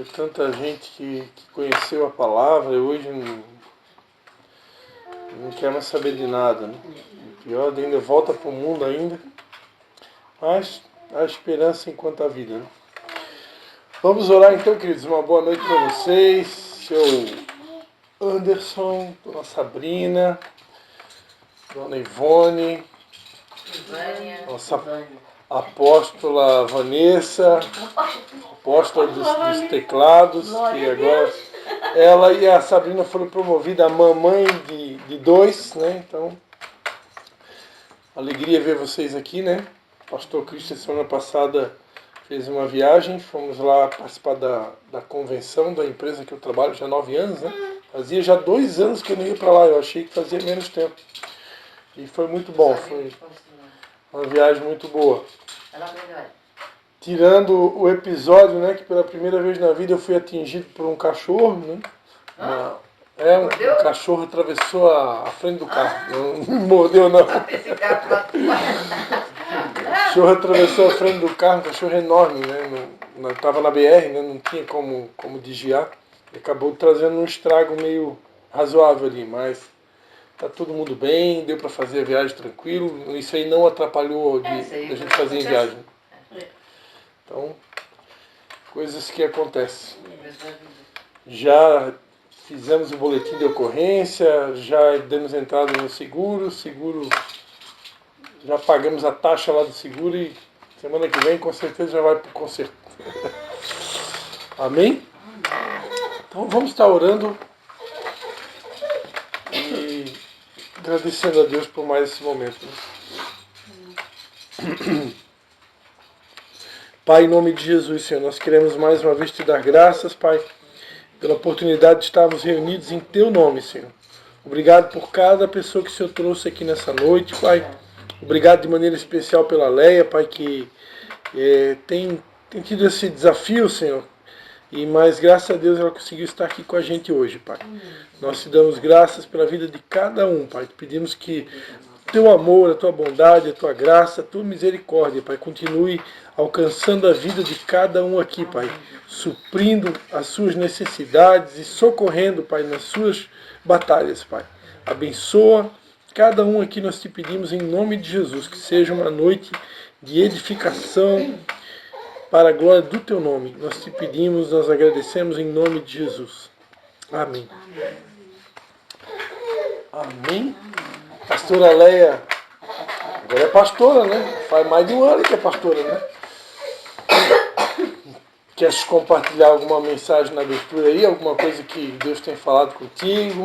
Tem tanta gente que conheceu a palavra e hoje não quer mais saber de nada, né? E pior, ainda volta para o mundo ainda. Mas há esperança enquanto há vida, né? Vamos orar então, queridos. Uma boa noite para vocês. Seu Anderson, dona Sabrina, dona Ivone, nossa apóstola Vanessa, apóstola dos teclados, que agora ela e a Sabrina foram promovidas a mamãe de dois, né? Então, alegria ver vocês aqui, né? O pastor Christian, semana passada, fez uma viagem, fomos lá participar da convenção da empresa que eu trabalho já há 9 anos, né? Fazia já 2 anos que eu não ia para lá, eu achei que fazia menos tempo. E foi muito bom, foi uma viagem muito boa. Tirando o episódio, né, que pela primeira vez na vida eu fui atingido por um cachorro, né? Um cachorro atravessou a frente do carro. Não mordeu não. O cachorro atravessou a frente do carro, um cachorro enorme, né? Estava na BR, né? Não tinha como desviar. E acabou trazendo um estrago meio razoável ali, mas tá todo mundo bem, deu para fazer a viagem tranquilo. Isso aí não atrapalhou da gente fazer a viagem. Então, coisas que acontecem. Já fizemos o boletim de ocorrência, já demos entrada no seguro, já pagamos a taxa lá do seguro e semana que vem com certeza já vai para o concerto. Amém? Então vamos estar orando e agradecendo a Deus por mais esse momento. Né? Pai, em nome de Jesus, Senhor, nós queremos mais uma vez te dar graças, Pai, pela oportunidade de estarmos reunidos em Teu nome, Senhor. Obrigado por cada pessoa que o Senhor trouxe aqui nessa noite, Pai. Obrigado de maneira especial pela Leia, Pai, que tem tido esse desafio, Senhor. Mas graças a Deus ela conseguiu estar aqui com a gente hoje, Pai. Nós te damos graças pela vida de cada um, Pai. Te pedimos que Teu amor, a Tua bondade, a Tua graça, a Tua misericórdia, Pai, continue alcançando a vida de cada um aqui, Pai. Suprindo as suas necessidades e socorrendo, Pai, nas suas batalhas, Pai. Abençoa cada um aqui, nós te pedimos em nome de Jesus, que seja uma noite de edificação para a glória do Teu nome. Nós te pedimos, nós agradecemos em nome de Jesus. Amém. Amém. Pastora Leia, agora é pastora, né? Faz mais de 1 ano que é pastora, né? Queres compartilhar alguma mensagem na abertura aí? Alguma coisa que Deus tem falado contigo?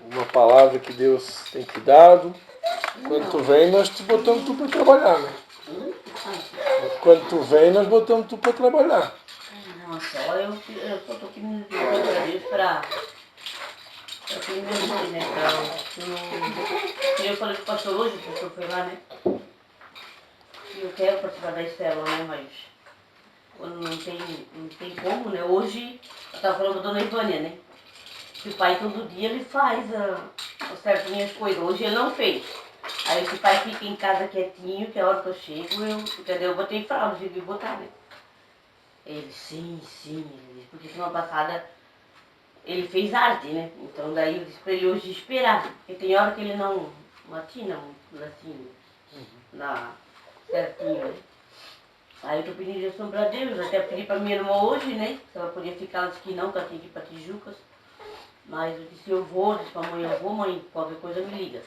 Uma palavra que Deus tem te dado? Quando tu vem, nós te botamos tu para trabalhar, né? Quando tu vem, nós botamos tu para trabalhar. Não, só eu só tô aqui me dando a Deus para que ele me ajude, né? Eu falei com o pastor hoje, o pastor foi lá, né? E eu quero participar da Estela, né? Mas quando não tem como, né? Hoje, eu estava falando com a dona Ivânia, né? Que o pai todo dia ele faz as certinhas coisas. Hoje ele não fez. Aí se o pai fica em casa quietinho, que a hora que eu chego, entendeu? Eu botei fralda, tive que botar, né? Ele, sim, ele disse, porque semana passada ele fez arte, né? Então daí eu disse pra ele hoje esperar, porque tem hora que ele não atina muito assim, certinho, né? Aí eu tô pedindo direção pra Deus, até pedi pra minha irmã hoje, né? Se ela podia ficar, ela disse que não, que ela tinha que ir pra Tijucas. Mas eu disse, eu vou, disse pra mãe, eu vou, mãe, qualquer coisa me liga.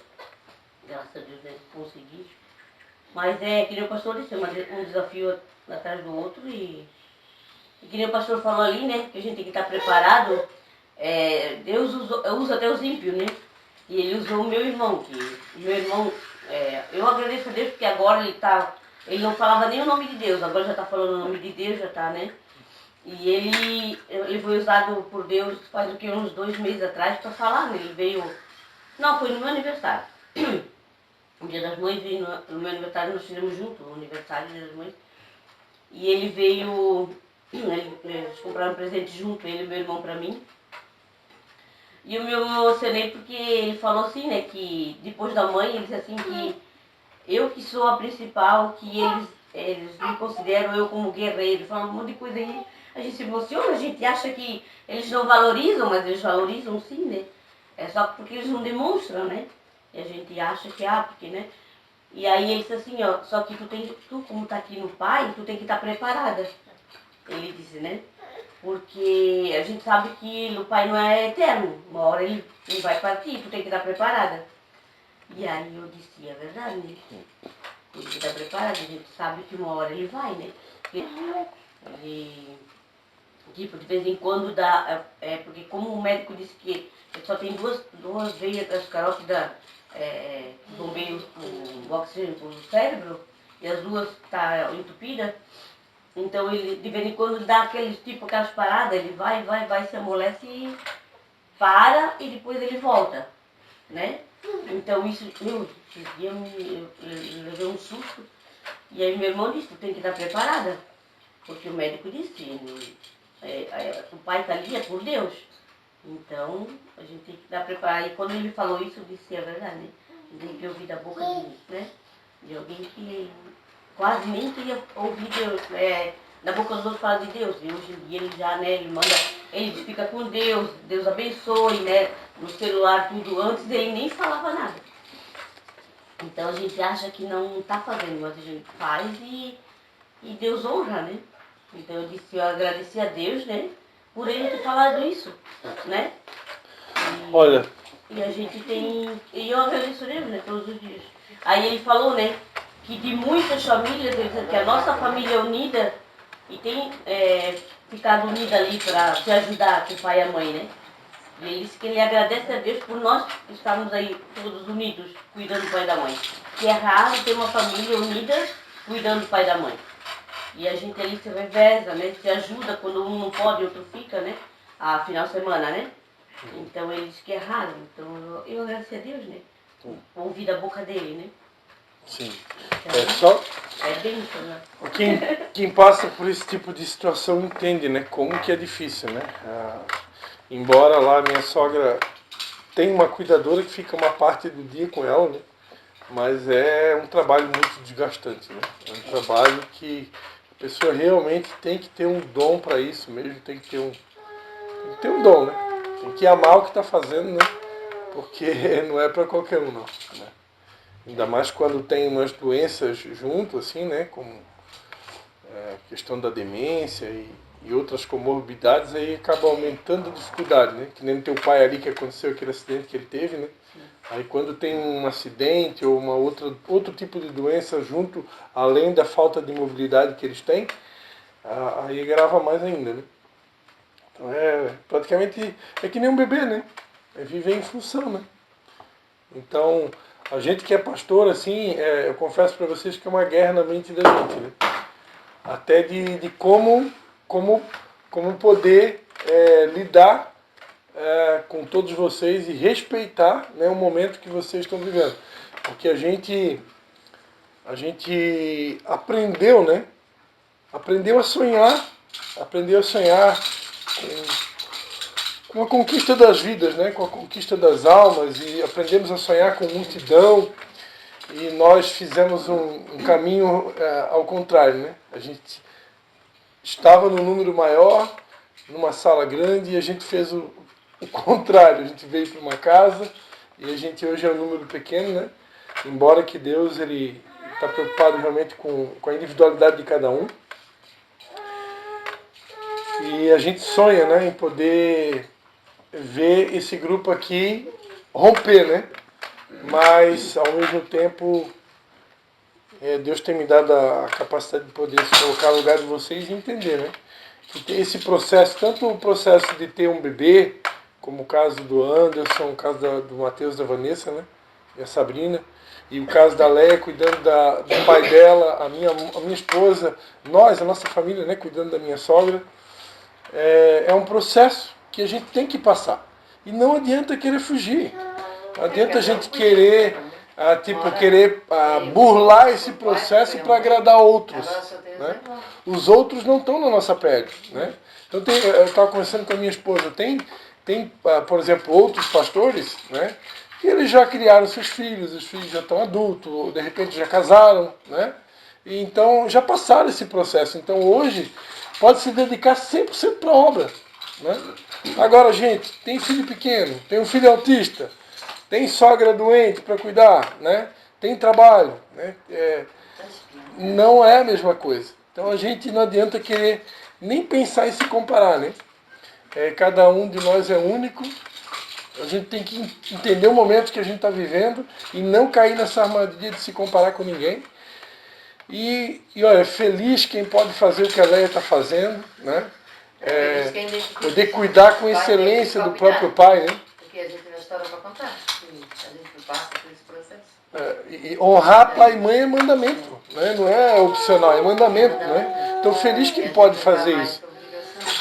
Graças a Deus, né? Consegui. Mas que nem o pastor disse, um desafio atrás do outro e que nem o pastor falou ali, né? Que a gente tem que estar preparado. Deus usa até os ímpios, né? E ele usou o meu irmão, eu agradeço a Deus porque agora ele não falava nem o nome de Deus, agora já está falando o nome de Deus, já está, né? E ele foi usado por Deus faz uns 2 meses atrás para falar, né? Ele veio, não, foi no meu aniversário. O Dia das Mães, no meu aniversário, nós fizemos junto, o aniversário do Dia das Mães. E ele veio, eles compraram um presente junto, ele e meu irmão, para mim. E eu me emocionei porque ele falou assim, né, que depois da mãe, ele disse assim que eu que sou a principal, que eles me consideram eu como guerreiro, falam um monte de coisa aí. A gente se emociona, a gente acha que eles não valorizam, mas eles valorizam sim, né? É só porque eles não demonstram, né? E a gente acha que, porque, né? E aí ele disse assim, ó, só que tu como tá aqui no pai, tu tem que estar preparada. Ele disse, né? Porque a gente sabe que o pai não é eterno, uma hora ele vai partir, tu tem que estar preparada. E aí eu disse, é verdade, né? Tem que estar preparada, a gente sabe que uma hora ele vai, né? Ele, tipo, de vez em quando dá, porque como o médico disse que ele só tem duas veias das carotas que bombeiam o oxigênio para o cérebro, e as duas tá entupidas, então ele de vez em quando dá aquelas paradas, ele vai, se amolece e para e depois ele volta, né? Então isso, esses dias eu levei um susto, e aí meu irmão disse, tu tem que estar preparada, porque o médico disse, o pai está ali, é por Deus. Então, a gente tem que estar preparado. E quando ele falou isso, eu disse, é verdade, né? A gente tem que ouvir da boca de alguém que quase nem queria ouvir Deus, da boca dos outros falar de Deus. E hoje em dia ele já, né, ele fica com Deus, Deus abençoe, né? No celular, tudo. Antes ele nem falava nada. Então a gente acha que não está fazendo, mas a gente faz e Deus honra, né? Então eu disse, eu agradeci a Deus, né? Por ele ter falado isso, né? Olha. E a gente tem. E eu agradeço a Deus, né? Todos os dias. Aí ele falou, né? Que de muitas famílias, ele disse que a nossa família é unida e tem ficado unida ali para se ajudar com o pai e a mãe, né? E ele disse que ele agradece a Deus por nós estarmos aí todos unidos, cuidando do pai e da mãe. Que é raro ter uma família unida cuidando do pai e da mãe. E a gente ali se reveza, né? Se ajuda quando um não pode, outro fica, né? A final de semana, né? Então ele diz que é raro. Então eu agradeço a Deus, né? Ouvir da boca dele, né? Sim. Então, é bênção, né? Quem passa por esse tipo de situação entende, né? Como que é difícil, né? Embora lá minha sogra tem uma cuidadora que fica uma parte do dia com ela, né? Mas é um trabalho muito desgastante, né? É um trabalho que a pessoa realmente tem que ter um dom para isso mesmo, tem que ter um dom, né? Tem que amar o que está fazendo, né? Porque não é para qualquer um, não. Né? Ainda mais quando tem umas doenças junto, assim, né? Como a questão da demência e outras comorbidades, aí acaba aumentando a dificuldade, né? Que nem no teu pai ali que aconteceu aquele acidente que ele teve, né? Aí quando tem um acidente ou outro tipo de doença junto, além da falta de mobilidade que eles têm, aí grava mais ainda, né? Então praticamente é que nem um bebê, né? É viver em função, né? Então, a gente que é pastor, assim, eu confesso para vocês que é uma guerra na mente da gente, né? Até de como poder lidar com todos vocês e respeitar, né, o momento que vocês estão vivendo. Porque a gente aprendeu, né? Aprendeu a sonhar com a conquista das vidas, né? Com a conquista das almas, e aprendemos a sonhar com multidão, e nós fizemos um caminho ao contrário, né? A gente estava no número maior, numa sala grande, e a gente fez o contrário. A gente veio para uma casa e a gente hoje é um número pequeno, né? Embora que Deus ele está preocupado realmente com a individualidade de cada um. E a gente sonha, né, em poder ver esse grupo aqui romper, né? Mas ao mesmo tempo Deus tem me dado a capacidade de poder se colocar no lugar de vocês e entender, né? Que esse processo, tanto o processo de ter um bebê, como o caso do Anderson, o caso do Matheus e da Vanessa, né? E a Sabrina, e o caso da Leia cuidando do pai dela, a minha esposa, a nossa família, né? Cuidando da minha sogra. É um processo que a gente tem que passar. E não adianta querer fugir. Não adianta a gente querer burlar esse processo para agradar outros. Né? Os outros não estão na nossa pele. Né? Então eu estava conversando com a minha esposa, tem por exemplo, outros pastores, né, que eles já criaram seus filhos, os filhos já estão adultos, ou de repente já casaram, né? E então já passaram esse processo. Então hoje pode se dedicar 100% para a obra. Né? Agora, gente, tem filho pequeno, tem um filho autista, tem sogra doente para cuidar, né? Tem trabalho. Né? Não é a mesma coisa. Então a gente não adianta querer nem pensar em se comparar. Né? Cada um de nós é único. A gente tem que entender o momento que a gente está vivendo e não cair nessa armadilha de se comparar com ninguém. E olha, feliz quem pode fazer o que a Leia está fazendo, né? Poder cuidar com excelência do próprio pai, né? Porque a gente tem uma história para contar. A gente passa por esse processo. E honrar pai e mãe é mandamento, né? Não é opcional, é mandamento, né? Então feliz quem pode fazer isso.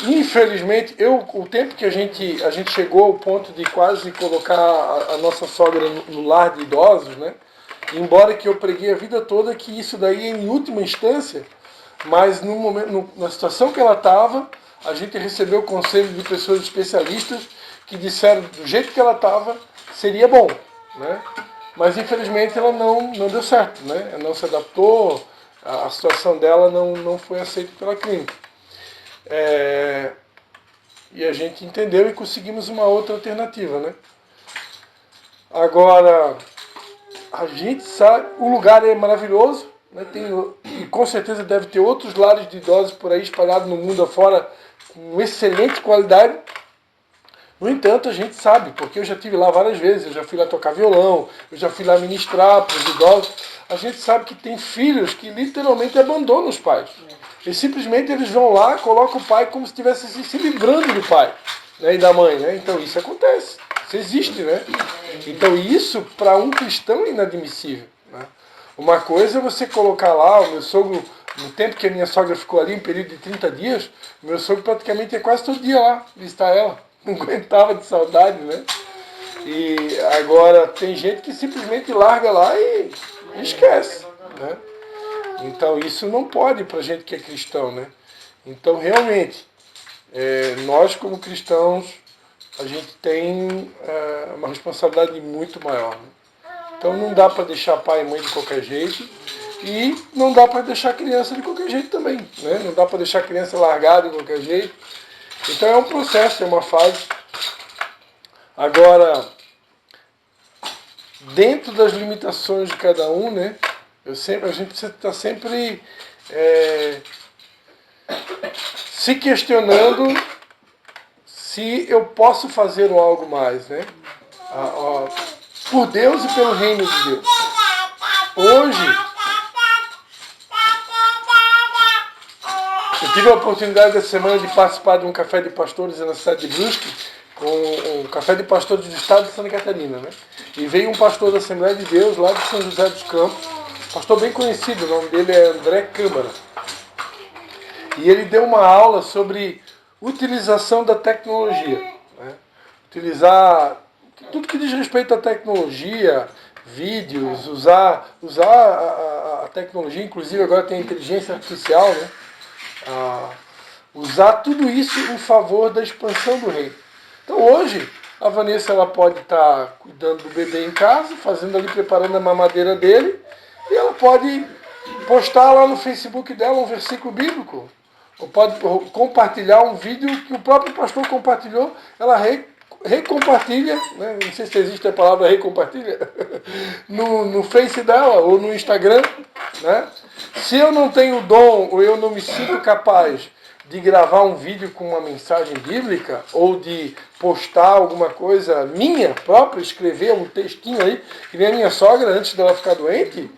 Infelizmente, o tempo que a gente chegou ao ponto de quase colocar a nossa sogra no lar de idosos, né? Embora que eu preguei a vida toda que isso daí é em última instância, mas no momento, na situação que ela estava, a gente recebeu o conselho de pessoas especialistas que disseram do jeito que ela estava seria bom, né? Mas infelizmente ela não deu certo, né? Ela não se adaptou, a situação dela não foi aceita pela clínica. E a gente entendeu e conseguimos uma outra alternativa, né? Agora, a gente sabe, o lugar é maravilhoso, né? E com certeza deve ter outros lares de idosos por aí espalhados no mundo afora com excelente qualidade. No entanto, a gente sabe, porque eu já estive lá várias vezes, eu já fui lá tocar violão, eu já fui lá ministrar para os idosos. A gente sabe que tem filhos que literalmente abandonam os pais. E simplesmente eles vão lá, colocam o pai como se estivesse se livrando do pai, né, e da mãe. Né? Então isso acontece, isso existe. Né? Então isso para um cristão é inadmissível. Né? Uma coisa é você colocar lá, o meu sogro, no tempo que a minha sogra ficou ali, um período de 30 dias, o meu sogro praticamente ia quase todo dia lá visitar ela. Não aguentava de saudade, né? E agora tem gente que simplesmente larga lá e esquece. Né? Então isso não pode para gente que é cristão, né? Então realmente, nós como cristãos, a gente tem uma responsabilidade muito maior. Né? Então não dá para deixar pai e mãe de qualquer jeito e não dá para deixar criança de qualquer jeito também. Né? Não dá para deixar criança largada de qualquer jeito. Então é um processo, é uma fase. Agora, dentro das limitações de cada um, né? A gente precisa estar sempre se questionando se eu posso fazer algo mais, né? Por Deus e pelo reino de Deus. Hoje, eu tive a oportunidade essa semana de participar de um café de pastores na cidade de Brusque, com um café de pastores do estado de Santa Catarina, né? E veio um pastor da Assembleia de Deus, lá de São José dos Campos, pastor bem conhecido, o nome dele é André Câmara. E ele deu uma aula sobre utilização da tecnologia. Né? Utilizar tudo que diz respeito à tecnologia, vídeos, usar a tecnologia, inclusive agora tem a inteligência artificial, né? Usar tudo isso em favor da expansão do reino. Então hoje, a Vanessa ela pode estar cuidando do bebê em casa, fazendo ali, preparando a mamadeira dele, e ela pode postar lá no Facebook dela um versículo bíblico, ou pode compartilhar um vídeo que o próprio pastor compartilhou, ela recompartilha, né? Não sei se existe a palavra recompartilha, no Face dela ou no Instagram. Né? Se eu não tenho dom ou eu não me sinto capaz de gravar um vídeo com uma mensagem bíblica ou de postar alguma coisa minha própria, escrever um textinho aí, que nem a minha sogra, antes dela ficar doente,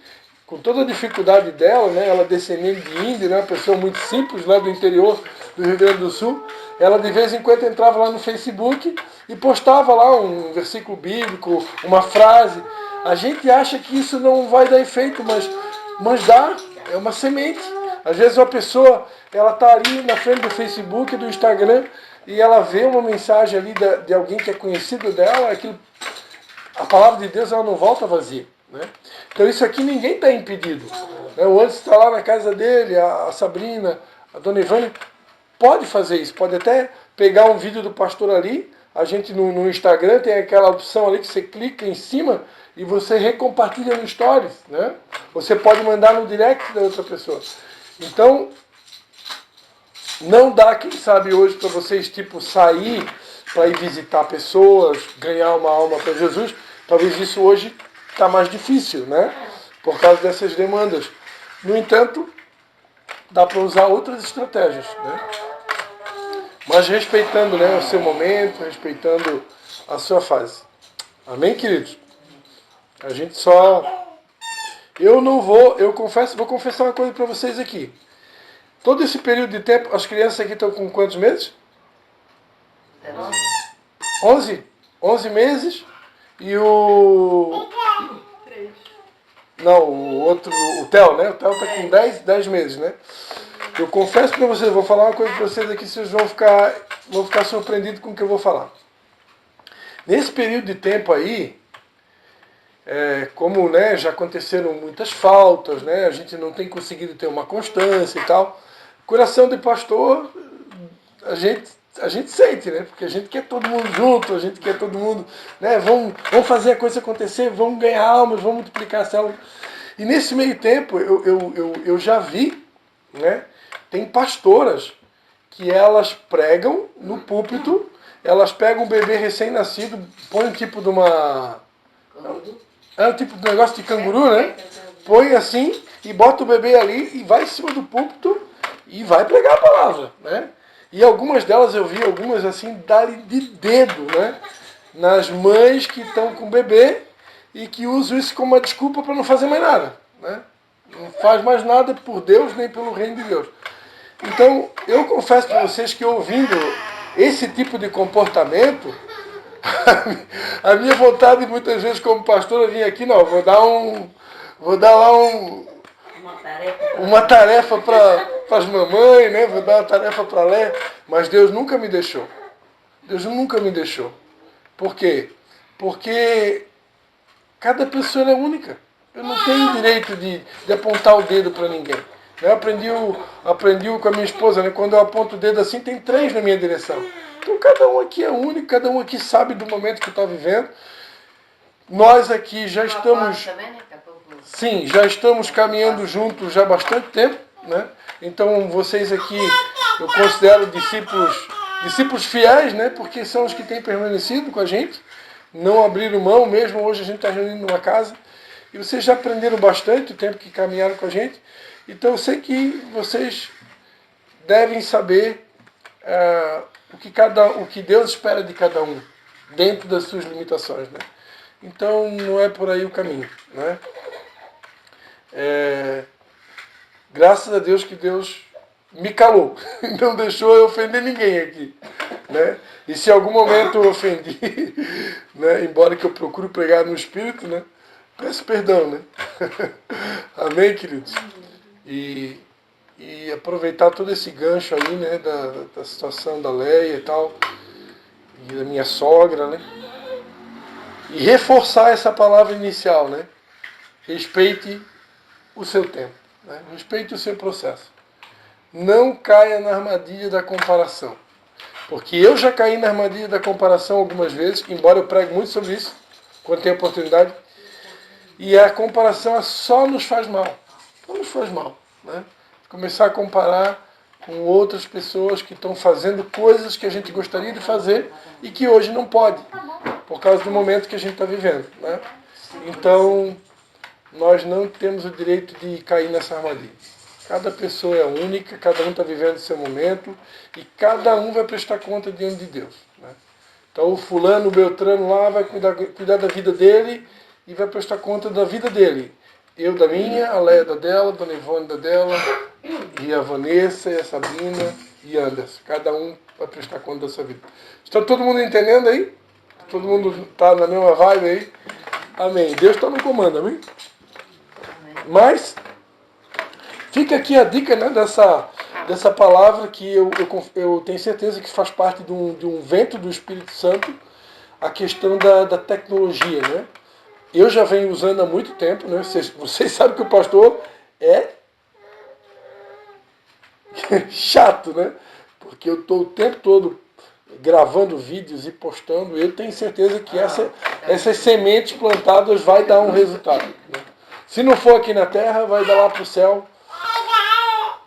com toda a dificuldade dela, né, ela descendente de índio, né, uma pessoa muito simples lá do interior do Rio Grande do Sul, ela de vez em quando entrava lá no Facebook e postava lá um versículo bíblico, uma frase. A gente acha que isso não vai dar efeito, mas dá, é uma semente. Às vezes uma pessoa, ela está ali na frente do Facebook, do Instagram, e ela vê uma mensagem ali de alguém que é conhecido dela, a palavra de Deus ela não volta vazia. Né? Então isso aqui ninguém está impedido. Né? O Anderson está lá na casa dele, a Sabrina, a dona Ivânia, pode fazer isso, pode até pegar um vídeo do pastor ali, a gente no Instagram tem aquela opção ali que você clica em cima e você recompartilha no Stories, né? Você pode mandar no direct da outra pessoa. Então, não dá, quem sabe, hoje para vocês, tipo, sair para ir visitar pessoas, ganhar uma alma para Jesus. Talvez isso hoje está mais difícil, né? Por causa dessas demandas. No entanto, dá para usar outras estratégias, né? Mas respeitando, né, o seu momento, respeitando a sua fase. Amém, queridos? A gente só... eu confesso, vou confessar uma coisa para vocês aqui. Todo esse período de tempo, as crianças aqui estão com quantos meses? 11? 11 meses. E o... Não, o outro, o Theo, né? O Theo está com 10 meses, né? Eu confesso para vocês, vou falar uma coisa para vocês aqui, vocês vão ficar surpreendidos com o que eu vou falar. Nesse período de tempo aí, como, né, já aconteceram muitas faltas, né? A gente não tem conseguido ter uma constância e tal. Coração de pastor, a gente sente, né? Porque a gente quer todo mundo junto, a gente quer todo mundo, né? Vamos fazer a coisa acontecer, vamos ganhar almas, vamos multiplicar a célula. E nesse meio tempo, eu já vi, né? Tem pastoras que elas pregam no púlpito, elas pegam um bebê recém-nascido, põem um tipo de uma... um tipo de negócio de canguru, né? Põe assim e bota o bebê ali e vai em cima do púlpito e vai pregar a palavra, né? E algumas delas eu vi, algumas assim, darem de dedo, né? Nas mães que estão com o bebê e que usam isso como uma desculpa para não fazer mais nada, né? Não faz mais nada por Deus nem pelo reino de Deus. Então, eu confesso para vocês que ouvindo esse tipo de comportamento, a minha vontade muitas vezes como pastor é vir aqui, não, vou dar lá uma tarefa para as mamães, né? Vou dar uma tarefa para ler, mas Deus nunca me deixou. Deus nunca me deixou. Por quê? Porque cada pessoa é única. Eu não tenho direito de apontar o dedo para ninguém. Eu aprendi com a minha esposa, né? Quando eu aponto o dedo assim, tem 3 na minha direção. Então cada um aqui é único, cada um aqui sabe do momento que está vivendo. Nós aqui já estamos... Sim, já estamos caminhando juntos já há bastante tempo, né? Então vocês aqui eu considero discípulos fiéis, né? Porque são os que têm permanecido com a gente, não abriram mão, mesmo hoje a gente está reunindo numa casa. E vocês já aprenderam bastante o tempo que caminharam com a gente. Então eu sei que vocês devem saber o que Deus espera de cada um, dentro das suas limitações, né? Então não é por aí o caminho, né? Graças a Deus que Deus me calou, não deixou eu ofender ninguém aqui, né? E se em algum momento eu ofendi, né? Embora que eu procure pregar no Espírito, né? Peço perdão, né? Amém, queridos? E aproveitar todo esse gancho aí, né? Da situação da Leia e tal, e da minha sogra, né? E reforçar essa palavra inicial, né? Respeite o seu tempo, né? Respeite o seu processo. Não caia na armadilha da comparação. Porque eu já caí na armadilha da comparação algumas vezes, embora eu pregue muito sobre isso, quando tenho oportunidade. E a comparação só nos faz mal. Só nos faz mal, né? Começar a comparar com outras pessoas que estão fazendo coisas que a gente gostaria de fazer e que hoje não pode, por causa do momento que a gente está vivendo, né? Então, nós não temos o direito de cair nessa armadilha. Cada pessoa é única, cada um está vivendo o seu momento e cada um vai prestar conta diante de Deus, né? Então o fulano, o Beltrano lá vai cuidar da vida dele e vai prestar conta da vida dele. Eu da minha, a Leia da dela, a Dona Ivone da dela, e a Vanessa, e a Sabina e a Anderson. Cada um vai prestar conta da sua vida. Está todo mundo entendendo aí? Todo mundo está na mesma vibe aí? Amém. Deus está no comando, amém? Mas fica aqui a dica, né, dessa palavra que eu tenho certeza que faz parte de um vento do Espírito Santo, a questão da tecnologia, né? Eu já venho usando há muito tempo, né? Vocês sabem que o pastor é chato, né? Porque eu estou o tempo todo gravando vídeos e postando, eu tenho certeza que essas sementes plantadas vai dar um resultado. Né? Se não for aqui na terra, vai dar lá para o céu.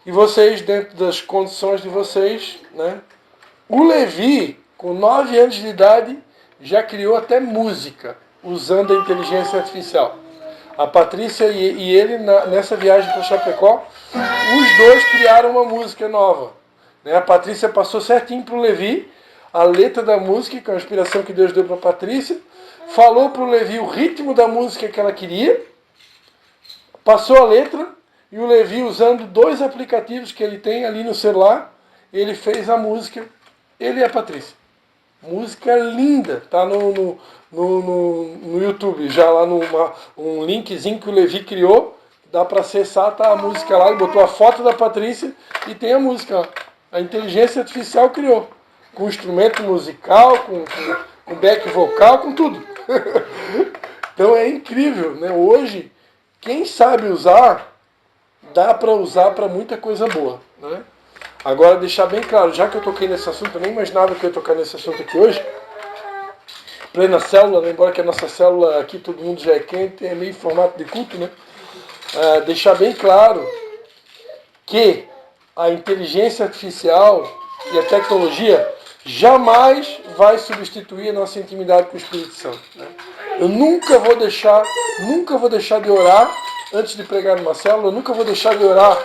E vocês, dentro das condições de vocês, né? O Levi, com 9 anos de idade, já criou até música, usando a inteligência artificial. A Patrícia e ele, nessa viagem para Chapecó, os dois criaram uma música nova. Né? A Patrícia passou certinho para o Levi a letra da música, com a inspiração que Deus deu para a Patrícia, falou para o Levi o ritmo da música que ela queria, passou a letra, e o Levi, usando 2 aplicativos que ele tem ali no celular, ele fez a música, ele e a Patrícia. Música linda, tá no YouTube, já lá um linkzinho que o Levi criou, dá para acessar, tá a música lá, ele botou a foto da Patrícia e tem a música, ó. A inteligência artificial criou, com instrumento musical, com back vocal, com tudo. Então é incrível, né? Hoje, quem sabe usar, dá para usar para muita coisa boa, né? Agora, deixar bem claro, já que eu toquei nesse assunto, eu nem imaginava que eu ia tocar nesse assunto aqui hoje, plena célula, né? Embora que a nossa célula aqui todo mundo já é crente, é meio formato de culto, né? Deixar bem claro que a inteligência artificial e a tecnologia jamais vai substituir a nossa intimidade com o Espírito Santo. Né? Eu nunca vou deixar de orar antes de pregar numa célula, eu nunca vou deixar de orar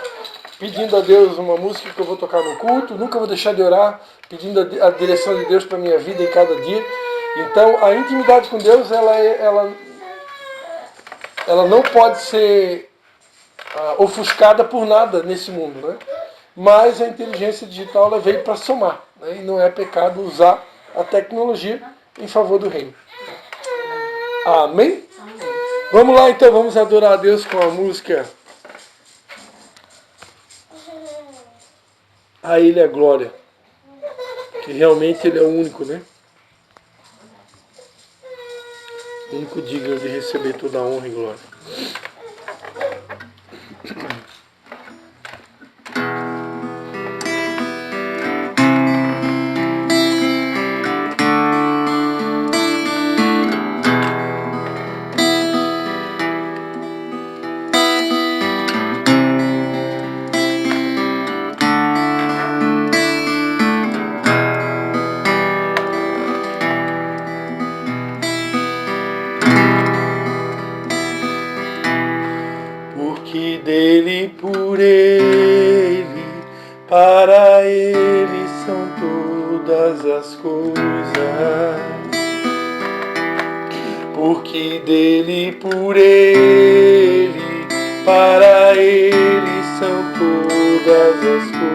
pedindo a Deus uma música que eu vou tocar no culto, nunca vou deixar de orar pedindo a direção de Deus para a minha vida em cada dia. Então, a intimidade com Deus, ela não pode ser ofuscada por nada nesse mundo, né? Mas a inteligência digital ela veio para somar, né? E não é pecado usar a tecnologia em favor do reino. Amém? Vamos lá então, vamos adorar a Deus com a música A Ele a Glória, que realmente Ele é o único, né? O único digno de receber toda a honra e glória. Porque dele, por ele, para ele são todas as coisas. Porque dele, por ele, para ele são todas as coisas.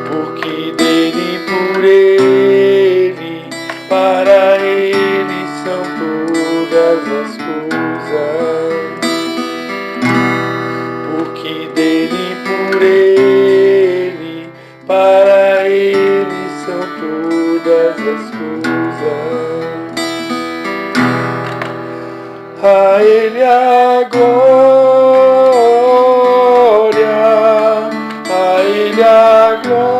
Porque dele, por ele, para ele são todas as coisas. Porque dele, por ele, para ele são todas as coisas. A ele a glória, a ele a glória,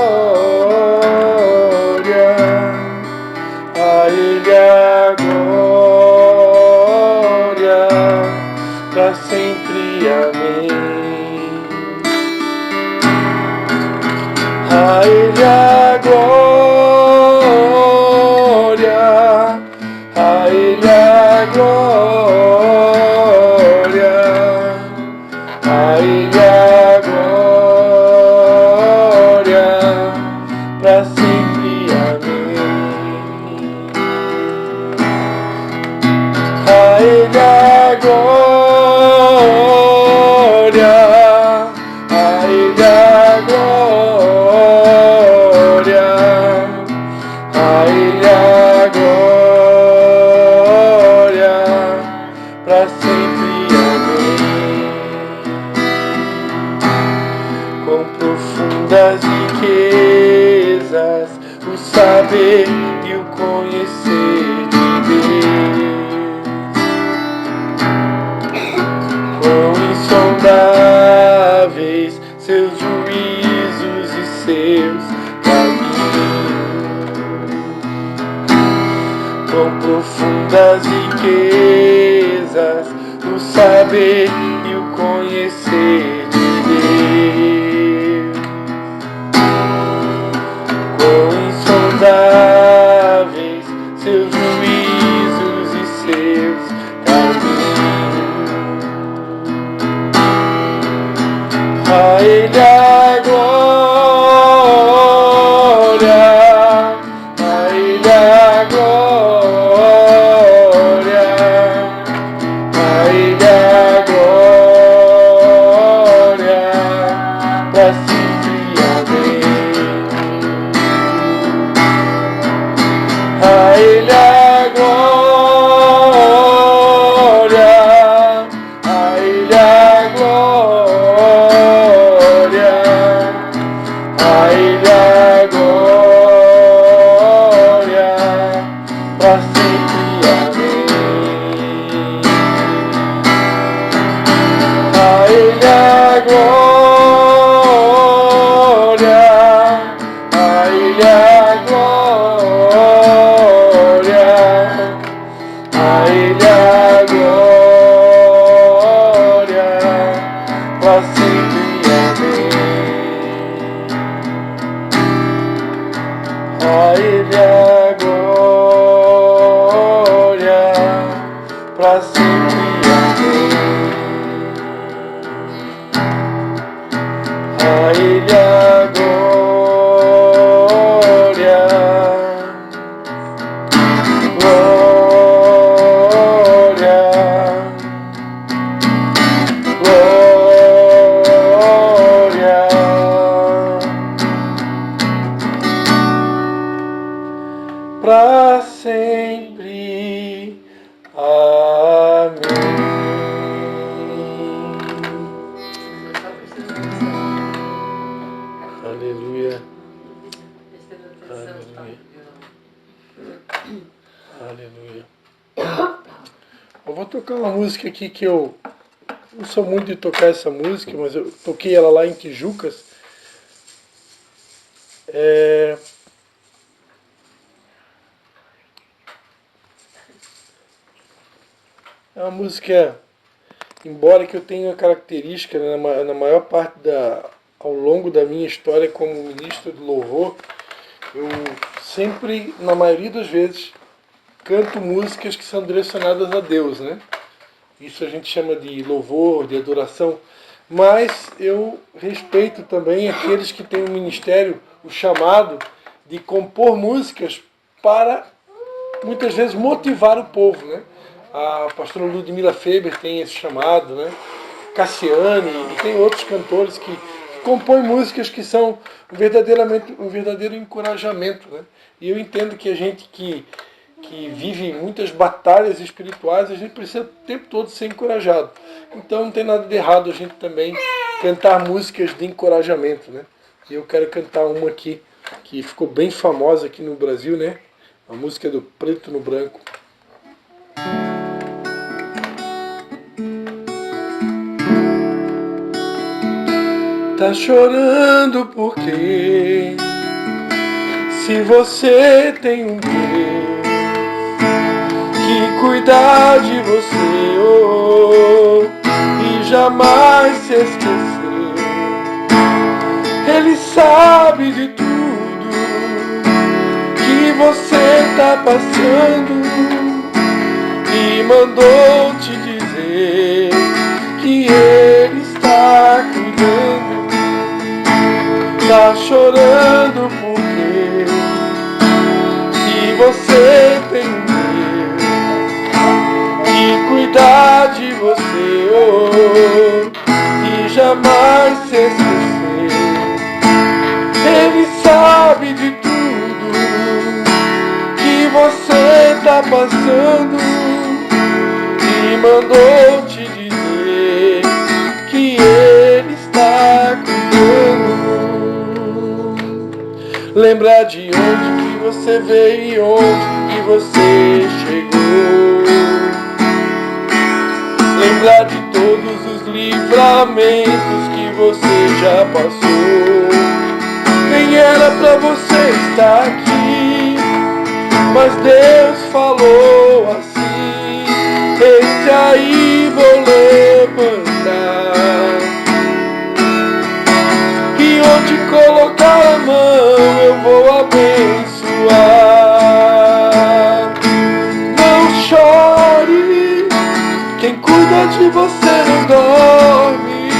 a ele a glória, para sempre, amém. A ele a glória, a ele a glória, a ele a glória, para sempre, amém. A ele a glória, a ele a glória, a ele a glória, para sempre, amém. Com profundas riquezas, o saber e o conhecer de Deus. Quão insondáveis seus juízos e seus quão profundas riquezas o saber e o conhecer de Deus. Quão insondáveis seus juízos e seus caminhos. A Ele a glória, a Ele a glória, a Ele a glória, pra sempre amém. A Ele a glória, a Ele a glória, a Ele a glória, pra sempre amém. A Ele a glória, a Ele a glória, a Ele a glória, pra sempre amém. A Ele a glória, pra sempre amém. A Ele a glória, glória, glória, pra sempre amém. Aleluia, aleluia. Eu vou tocar uma música aqui que eu não sou muito de tocar essa música, mas eu toquei ela lá em Tijucas. É uma música, embora que eu tenha uma característica, né, na maior parte ao longo da minha história como ministro de louvor, eu sempre, na maioria das vezes, canto músicas que são direcionadas a Deus, né? Isso a gente chama de louvor, de adoração, mas eu respeito também aqueles que têm um ministério, o chamado de compor músicas para, muitas vezes, motivar o povo, né? A pastora Ludmila Feber tem esse chamado, né? Cassiane e tem outros cantores que compõem músicas que são verdadeiramente um verdadeiro encorajamento, né? E eu entendo que a gente que vive muitas batalhas espirituais, a gente precisa o tempo todo ser encorajado. Então não tem nada de errado a gente também cantar músicas de encorajamento, né? E eu quero cantar uma aqui que ficou bem famosa aqui no Brasil, né? A música do Preto no Branco. Tá chorando por quê? Se você tem um Deus que cuida de você, oh, e jamais se esqueceu. Ele sabe de tudo que você tá passando e mandou te dizer que Ele está cuidando. Tá chorando porque se você tem um Deus que cuida de você, oh, e jamais se esquecer. Ele sabe de tudo que você tá passando e mandou te dizer que Ele está cuidando. Lembrar de onde que você veio e onde que você chegou. Lembrar de todos os livramentos que você já passou. Nem era pra você estar aqui, Mas Deus falou assim: esse aí vou levantar, e onde colocar a mão eu vou abençoar. Não chore, quem cuida de você não dorme.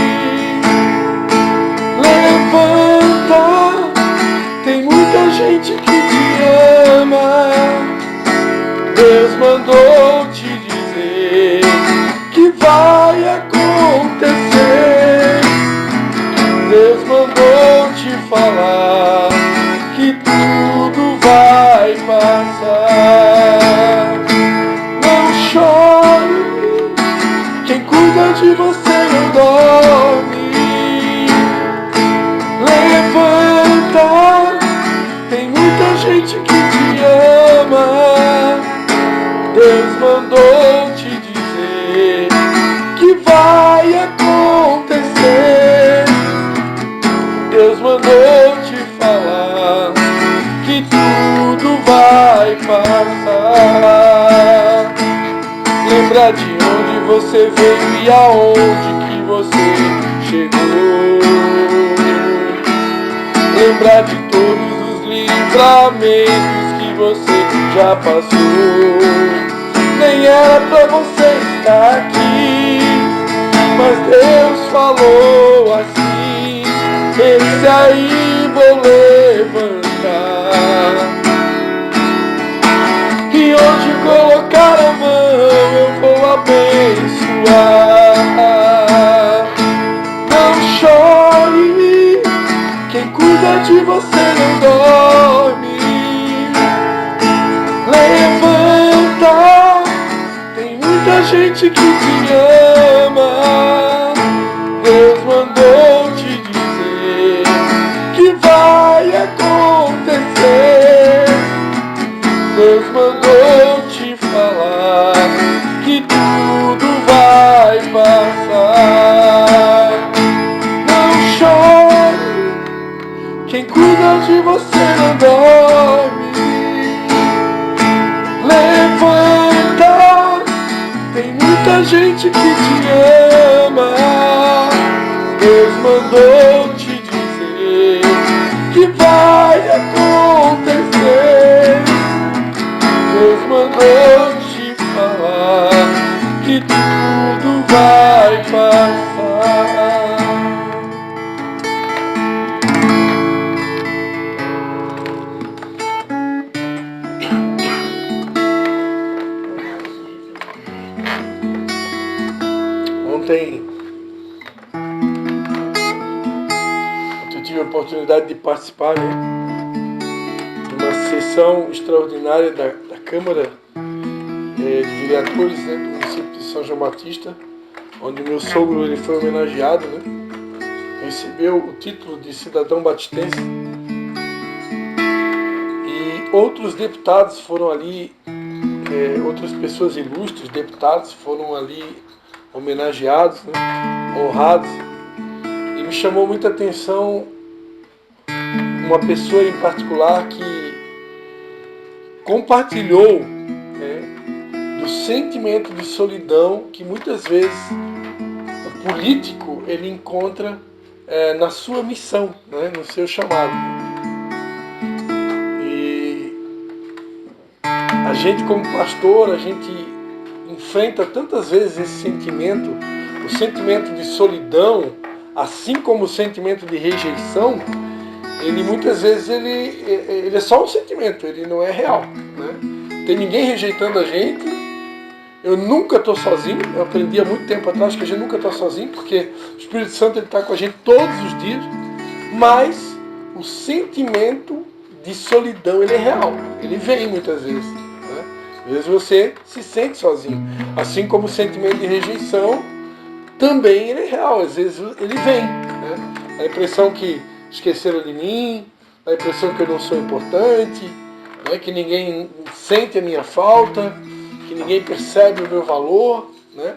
Levanta, tem muita gente que te ama. Deus mandou te dizer que vai acontecer. Deus mandou te falar que tudo vai passar. Não chore, quem cuida de você não dorme. Levanta, tem muita gente que te ama. Deus mandou te dizer que vai acontecer. Deus mandou te falar que tudo vai passar. Lembra de onde você veio e aonde que você chegou. Lembra de todos os livramentos que você já passou. Nem era pra você estar aqui, mas Deus falou assim: esse aí vou levantar, e onde colocar a mão eu vou abençoar. Não chore, quem cuida de você não dorme. Levanta, tem muita gente que te ama. Deus mandou te dizer que vai acontecer. Deus mandou te falar que tudo vai passar. Não chore, quem cuida de você não dorme. Levanta, tem muita gente que te ama. Deus mandou te dizer que vai acontecer. Deus mandou te falar que tudo vai passar. Ontem eu tive a oportunidade de participar, né, de uma sessão extraordinária da Câmara de Vereadores, né, do município de São João Batista, onde meu sogro ele foi homenageado, né, recebeu o título de cidadão batistense, e outros deputados foram ali, outras pessoas ilustres, deputados foram ali homenageados, né, honrados. E me chamou muita atenção uma pessoa em particular que compartilhou, né, do sentimento de solidão que muitas vezes o político ele encontra na sua missão, né, no seu chamado. E a gente como pastor, a gente enfrenta tantas vezes esse sentimento, o sentimento de solidão, assim como o sentimento de rejeição. Ele muitas vezes ele é só um sentimento, ele não é real, né? Tem ninguém rejeitando a gente. Eu nunca estou sozinho. Eu aprendi há muito tempo atrás que a gente nunca está sozinho, porque o Espírito Santo está com a gente todos os dias. Mas o sentimento de solidão ele é real, ele vem muitas vezes, né? Às vezes você se sente sozinho, assim como o sentimento de rejeição também ele é real, às vezes ele vem, né? A impressão que esqueceram de mim, a impressão que eu não sou importante, né? Que ninguém sente a minha falta, que ninguém percebe o meu valor, né?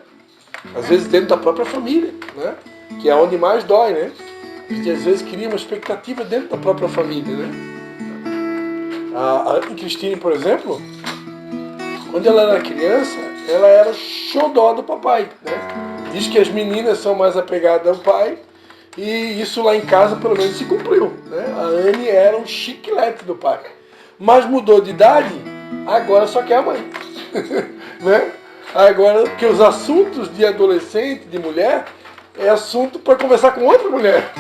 Às vezes dentro da própria família, né? Que é onde mais dói, né? A gente às vezes cria uma expectativa dentro da própria família, né? A Cristine, por exemplo, quando ela era criança, ela era o xodó do papai, né? Diz que as meninas são mais apegadas ao pai, e isso lá em casa pelo menos se cumpriu, né? A Anne era um chiclete do pai. Mas mudou de idade, agora só quer a mãe. Né? Agora, porque os assuntos de adolescente, de mulher, é assunto para conversar com outra mulher.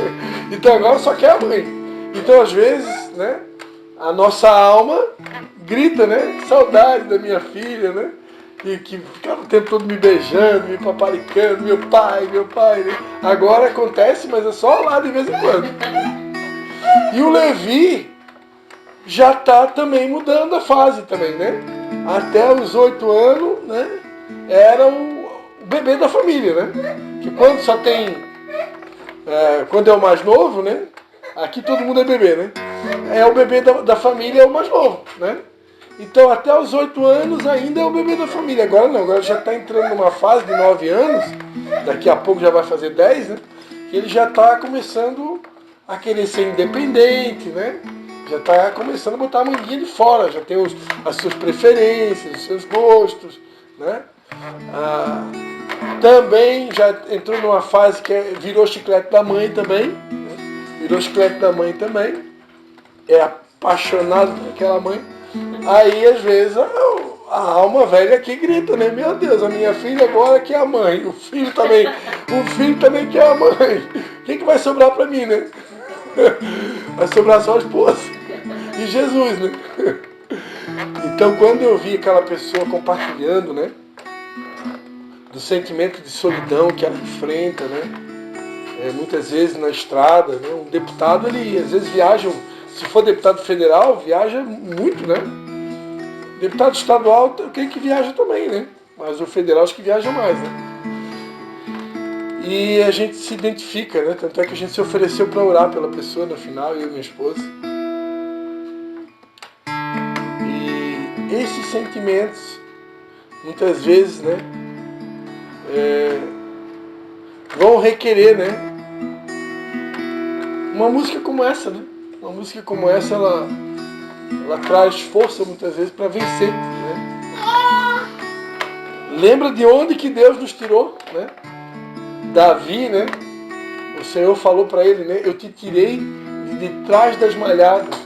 Então agora só quer a mãe. Então às vezes, né, a nossa alma grita, né? Saudade da minha filha, né? E que ficava o tempo todo me beijando, me paparicando, meu pai, né? Agora acontece, mas é só lá de vez em quando. E o Levi já está também mudando a fase também, né? Até os 8 anos, né? Era o bebê da família, né? Que quando só tem... quando é o mais novo, né? Aqui todo mundo é bebê, né? É o bebê da família, é o mais novo, né? Então até os 8 anos ainda é o bebê da família. Agora não, agora já está entrando numa fase de 9 anos, daqui a pouco já vai fazer 10, né? Que ele já está começando a querer ser independente, né? Já está começando a botar a manguinha de fora, já tem as suas preferências, os seus gostos, né? Também já entrou numa fase que virou chiclete da mãe também, né? Virou chiclete da mãe também, é apaixonado por aquela mãe. Aí, às vezes, a alma velha aqui grita, né? Meu Deus, a minha filha agora quer a mãe. O filho também quer a mãe. O que vai sobrar para mim, né? Vai sobrar só a esposa. E Jesus, né? Então, quando eu vi aquela pessoa compartilhando, né? Do sentimento de solidão que ela enfrenta, né? Muitas vezes na estrada, né? Um deputado, ele às vezes viaja, se for deputado federal, viaja muito, né? Deputado estadual, eu creio que viaja também, né? Mas o federal acho que viaja mais, né? E a gente se identifica, né? Tanto é que a gente se ofereceu para orar pela pessoa no final, eu e minha esposa. E esses sentimentos, muitas vezes, né? Vão requerer, né? Uma música como essa, né? Uma música como essa, ela traz força muitas vezes para vencer, né? Lembra de onde que Deus nos tirou, né? Davi, né? O Senhor falou para ele, né? Eu te tirei de trás das malhadas.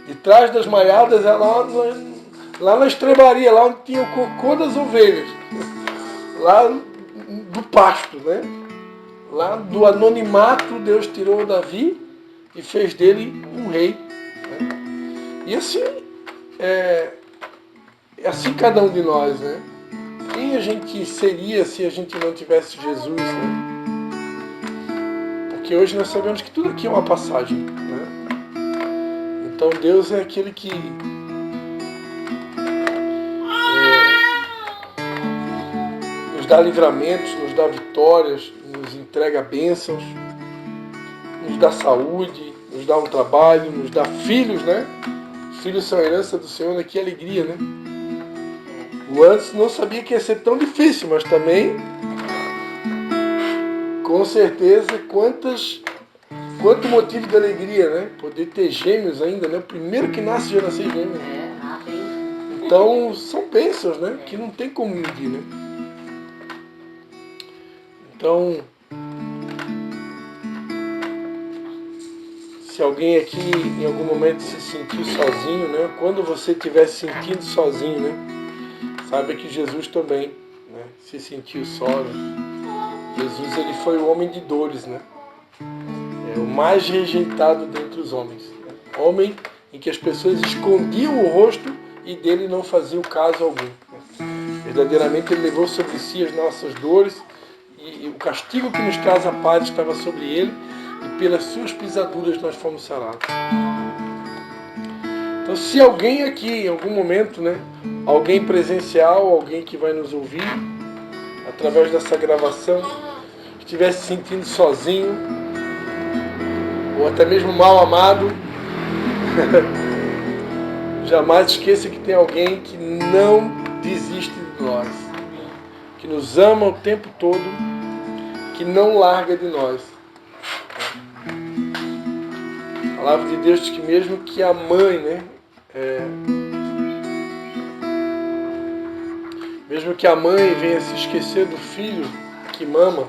De trás das malhadas é lá na estrebaria, lá onde tinha o cocô das ovelhas. Lá do pasto, né? Lá do anonimato, Deus tirou Davi e fez dele um rei. Né? E assim, é assim cada um de nós, né? Quem a gente seria se a gente não tivesse Jesus, né? Porque hoje nós sabemos que tudo aqui é uma passagem, né? Então Deus é aquele que nos dá livramentos, nos dá vitórias, nos entrega bênçãos, nos dá saúde, nos dá um trabalho, nos dá filhos, né? Filhos são a herança do Senhor, né? Que alegria, né? O antes não sabia que ia ser tão difícil, mas também, com certeza, quanto motivo de alegria, né? Poder ter gêmeos ainda, né? O primeiro que nasce já nasceu gêmeo. Então, são bênçãos, né? Que não tem como medir, né? Então, se alguém aqui em algum momento se sentiu sozinho, né? Quando você estiver se sentindo sozinho, né? Saiba que Jesus também, né? Se sentiu só, né? Jesus, ele foi o homem de dores, né? É o mais rejeitado dentre os homens. Né? Homem em que as pessoas escondiam o rosto e dele não faziam caso algum. Né? Verdadeiramente ele levou sobre si as nossas dores e o castigo que nos traz a paz estava sobre ele e pelas suas pisaduras nós fomos sarados. Então, se alguém aqui, em algum momento, né, alguém presencial, alguém que vai nos ouvir através dessa gravação, estiver se sentindo sozinho, ou até mesmo mal amado, jamais esqueça que tem alguém que não desiste de nós, que nos ama o tempo todo, que não larga de nós. A palavra de Deus diz que mesmo que a mãe, né, Mesmo que a mãe venha se esquecer do filho que mama,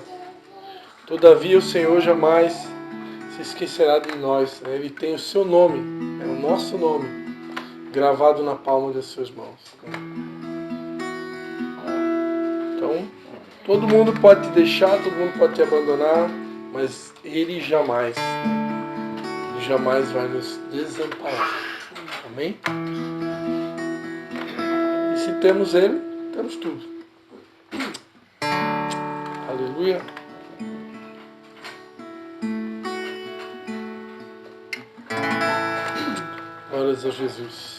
todavia o Senhor jamais se esquecerá de nós. Né? Ele tem o seu nome, é o nosso nome, gravado na palma das suas mãos. Então, todo mundo pode te deixar, todo mundo pode te abandonar, mas Ele jamais vai nos desamparar. Amém? E se temos Ele, temos tudo. Aleluia. Glórias a Jesus.